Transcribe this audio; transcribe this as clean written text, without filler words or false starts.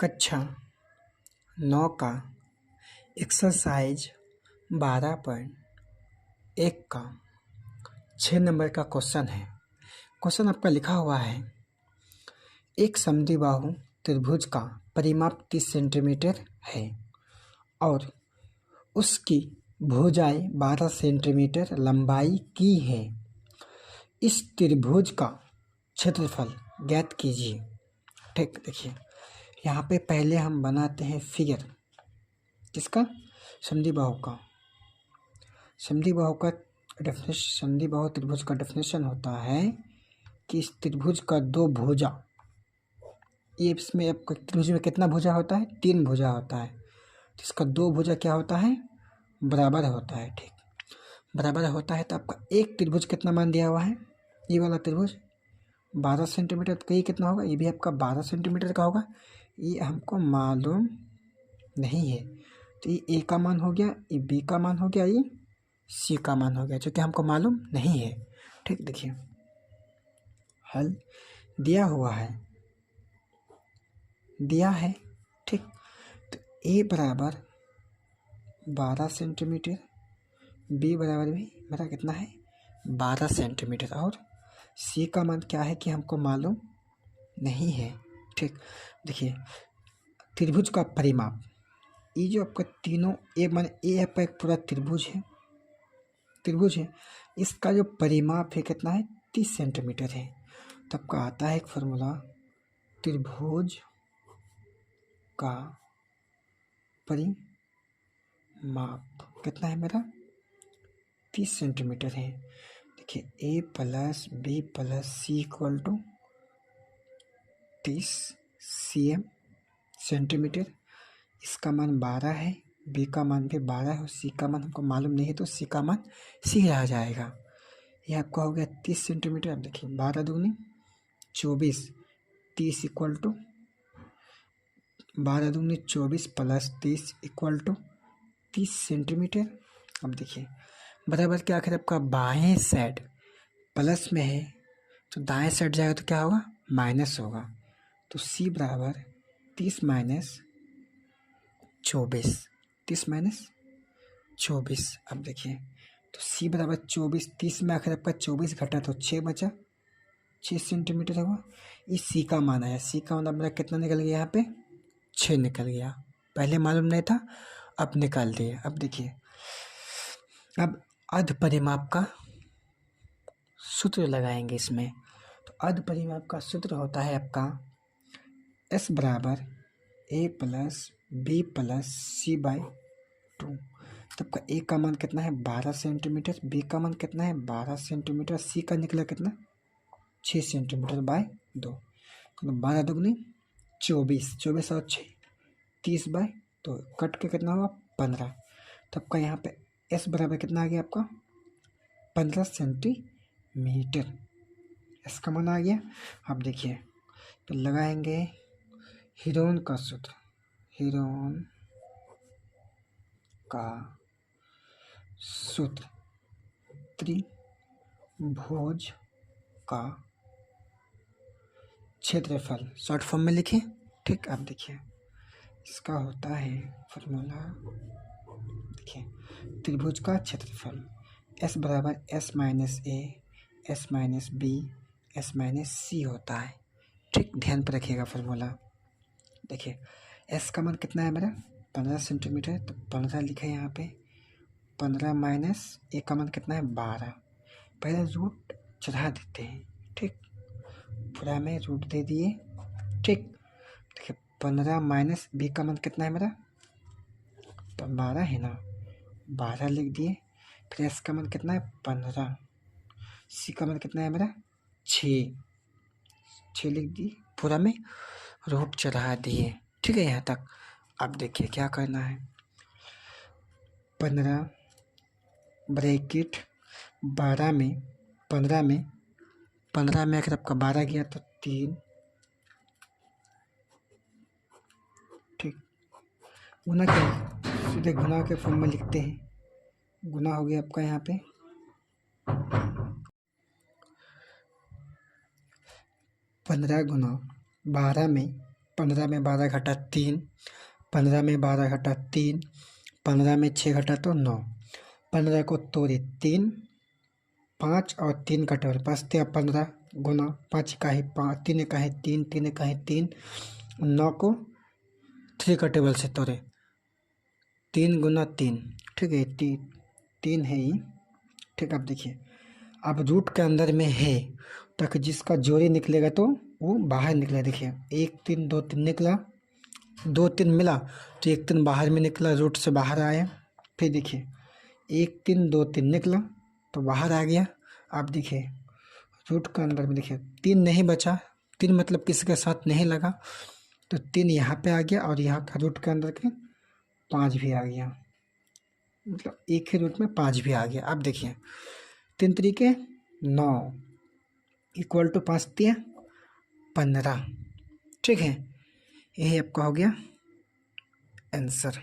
कक्षा 9 का एक्सरसाइज 12.1 का 6 नंबर का क्वेश्चन है। क्वेश्चन आपका लिखा हुआ है, एक समद्विबाहु त्रिभुज का परिमाप 30 सेंटीमीटर है और उसकी भुजाएं 12 सेंटीमीटर लंबाई की है। इस त्रिभुज का क्षेत्रफल ज्ञात कीजिए। ठीक, देखिए यहाँ पे पहले हम बनाते हैं फिगर किसका, समद्विबाहु का। समद्विबाहु त्रिभुज का डेफिनेशन होता है कि इस त्रिभुज का दो भुजा, ये इसमें आपका त्रिभुज में कितना भुजा होता है, 3 भुजा होता है। तो इसका दो भुजा क्या होता है, बराबर होता है। ठीक, बराबर होता है तो आपका एक त्रिभुज कितना मान दिया हुआ है, ये वाला त्रिभुज 12 सेंटीमीटर, तो ये कितना होगा, ये भी आपका 12 सेंटीमीटर का होगा। ये हमको मालूम नहीं है, तो ये ए का मान हो गया, ये बी का मान हो गया, ये सी का मान हो गया, जो कि हमको मालूम नहीं है। ठीक, देखिए हल दिया हुआ है, दिया है। ठीक, तो ए बराबर 12 सेंटीमीटर, बी बराबर भी मेरा कितना है 12 सेंटीमीटर, और सी का मान क्या है कि हमको मालूम नहीं है। ठीक, देखिए त्रिभुज का परिमाप, ये जो आपका तीनों एक मान ए आपका एक पूरा त्रिभुज है, इसका जो परिमाप है कितना है 30 सेंटीमीटर है। तो आपका आता है एक फॉर्मूला, त्रिभुज का परिमाप कितना है मेरा 30 सेंटीमीटर है। देखिए A plus B plus C equal to 30 cm centimetre. इसका मान 12 है, बी का मान भी 12 है और सी का मान हमको मालूम नहीं है, तो सी का मान सी आ जाएगा। ये आपका हो गया 30 सेंटीमीटर। अब देखिए 12 दूनी 24, 30 इक्वल टू 12 दूनी 24 प्लस 30 इक्वल टू 30 सेंटीमीटर। अब देखिए बराबर क्या, आखिर आपका बाएं साइड प्लस में है तो दाएं साइड जाएगा तो क्या होगा, माइनस होगा। तो सी बराबर 30 माइनस 24, 30 माइनस 24। अब देखिए तो सी बराबर 24, 30 में आखिर आपका 24 घटा तो 6 बचा, 6 सेंटीमीटर होगा। ये सी का मान आया, सी का मान मेरा कितना निकल गया, यहाँ पे 6 निकल गया। पहले मालूम नहीं था, अब निकाल दिए। अब देखिए अब अर्ध परिमाप का सूत्र लगाएंगे इसमें। तो अर्ध परिमाप का सूत्र होता है आपका एस बराबर A plus B plus C by 2। तब का ए का मान कितना है 12 सेंटीमीटर, बी का मान कितना है 12 सेंटीमीटर, सी का निकला कितना 6 सेंटीमीटर बाई 2। तो 12 दुगनी 24, 24 और 6 30 बाई 2, कट के कितना होगा 15। तब का यहाँ पे एस बराबर कितना आ गया आपका 15 सेंटीमीटर, एस का मान आ गया। अब देखिए तो लगाएंगे हीरोन का सूत्र, हीरोन का सूत्र त्रिभुज का क्षेत्रफल, शॉर्ट फॉर्म में लिखें। ठीक, अब देखिए इसका होता है फॉर्मूला, देखिए त्रिभुज का क्षेत्रफल एस बराबर S minus A, S minus B, S minus C होता है। ठीक, ध्यान पर रखिएगा फॉर्मूला। देखिए एस का मान कितना है मेरा 15 सेंटीमीटर, तो 15 लिखा है यहाँ पे, 15 माइनस ए का मान कितना है 12। पहले रूट चढ़ा देते हैं। ठीक, पूरा में रूट दे दिए। ठीक, देखिए 15 माइनस बी का मान कितना है मेरा 12 है ना, 12 लिख दिए। फिर एस का मान कितना है 15, सी का मान कितना है मेरा 6 लिख दिए, पूरा में रूट चढ़ा दिए। ठीक है यहाँ तक। अब देखिए क्या करना है, 15 ब्रैकेट 12 में 15 में अगर आपका 12 गया तो 3। ठीक, गुना के सीधे गुना के फॉर्म में लिखते हैं, गुना हो गया आपका यहाँ पे 15 गुना 12 में 15 में 12 घटा 3, 15 में 12 घटा 3, 15 में 6 घटा तो 9, 15 को तोड़े 3, 5 और 3 का टेबल 5 या 15 गुना 5 का है 5, 3 का है 3, 3 का है 3, 9 को 3 का टेबल से तोड़े 3 गुना 3, ठीक है, 3 है ये, ठीक। अब देखिए, अब रूट के अंदर में है तो जिसका जोड़ी निकलेगा तो वो बाहर निकला। देखिए 1 3 2 3 निकला, 2 3 मिला तो 1 3 बाहर में निकला, रूट से बाहर आया। फिर देखिए 1 3 2 3 निकला तो बाहर आ गया। आप देखिए रूट के अंदर में देखिए 3 नहीं बचा, 3 मतलब किसी के साथ नहीं लगा तो 3 यहाँ पे आ गया और यहाँ का रूट के अंदर के 5 भी आ गया, मतलब एक ही रूट में 5 भी आ गया। अब देखिए 3 तरीके 9 इक्वल टू 5 3 15, ठीक है, यही आपका हो गया आंसर।